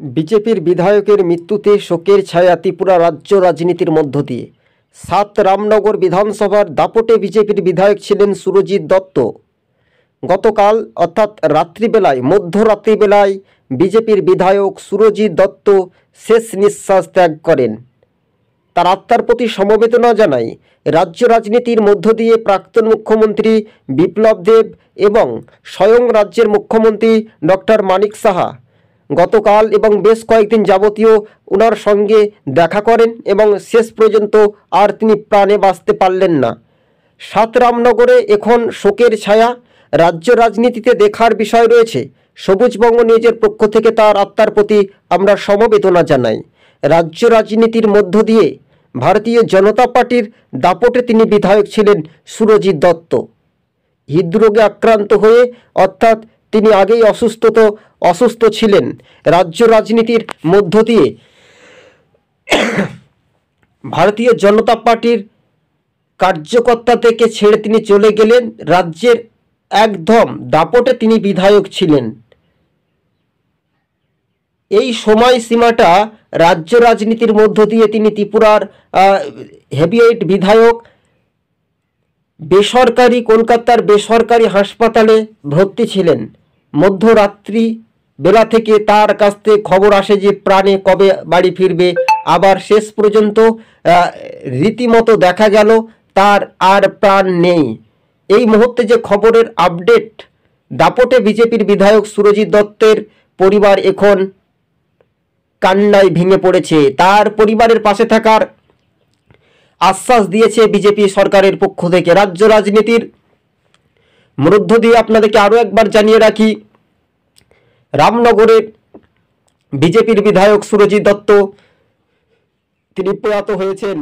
বিজেপির বিধায়কের মৃত্যুতে শোকের ছায়া ত্রিপুরা রাজ্য রাজনীতির মধ্য দিয়ে। ৭ রামনগর বিধানসভার দাপটে বিজেপির বিধায়ক ছিলেন সুরজিৎ দত্ত। গতকাল অর্থাৎ রাত্রিবেলায় মধ্যরাত্রিবেলায় বিজেপির বিধায়ক সুরজিৎ দত্ত শেষ নিঃশ্বাস ত্যাগ করেন। তার আত্মার প্রতি সমবেদনা জানাই রাজ্য রাজনীতির মধ্য দিয়ে প্রাক্তন মুখ্যমন্ত্রী বিপ্লব দেব এবং স্বয়ং রাজ্যের মুখ্যমন্ত্রী ডক্টর মানিক সাহা। গতকাল এবং বেশ কয়েকদিন যাবতীয় ওনার সঙ্গে দেখা করেন এবং শেষ পর্যন্ত আর তিনি প্রাণে বাঁচতে পারলেন না। ৭ রামনগরে এখন শোকের ছায়া। রাজ্য রাজনীতিতে দেখার বিষয় রয়েছে। সবুজবঙ্গ নিউজের পক্ষ থেকে তার আত্মার প্রতি আমরা সমবেদনা জানাই। রাজ্য রাজনীতির মধ্য দিয়ে ভারতীয় জনতা পার্টির দাপটে তিনি বিধায়ক ছিলেন সুরজিৎ দত্ত। হৃদরোগে আক্রান্ত হয়ে অর্থাৎ তিনি আগেই অসুস্থ ছিলেন। রাজ্য রাজনীতির মধ্য দিয়ে ভারতীয় জনতা পার্টির কার্যকর্তা থেকে ছেড়ে তিনি চলে গেলেন। রাজ্যের একদম দাপটে তিনি বিধায়ক ছিলেন। এই সময়সীমাটা রাজ্য রাজনীতির মধ্য দিয়ে তিনি ত্রিপুরার হেভিওয়েট বিধায়ক। কলকাতার বেসরকারি হাসপাতালে ভর্তি ছিলেন। মধ্যরাত্রি বেলা থেকে তার কাছ থেকে খবর আসে যে প্রাণে কবে বাড়ি ফিরবে। আবার শেষ পর্যন্ত রীতিমতো দেখা গেল তার আর প্রাণ নেই। এই মুহূর্তে যে খবরের আপডেট, দাপটে বিজেপির বিধায়ক সুরজিৎ দত্তের পরিবার এখন কান্নায় ভেঙে পড়েছে। তার পরিবারের পাশে থাকার আশ্বাস দিয়েছে বিজেপি সরকারের পক্ষ থেকে। রাজ্য রাজনীতির মধ্য দিয়ে আপনাদেরকে আরও একবার জানিয়ে রাখি, রামনগরের বিজেপির বিধায়ক সুরজিৎ দত্ত তিনি প্রয়াত হয়েছেন।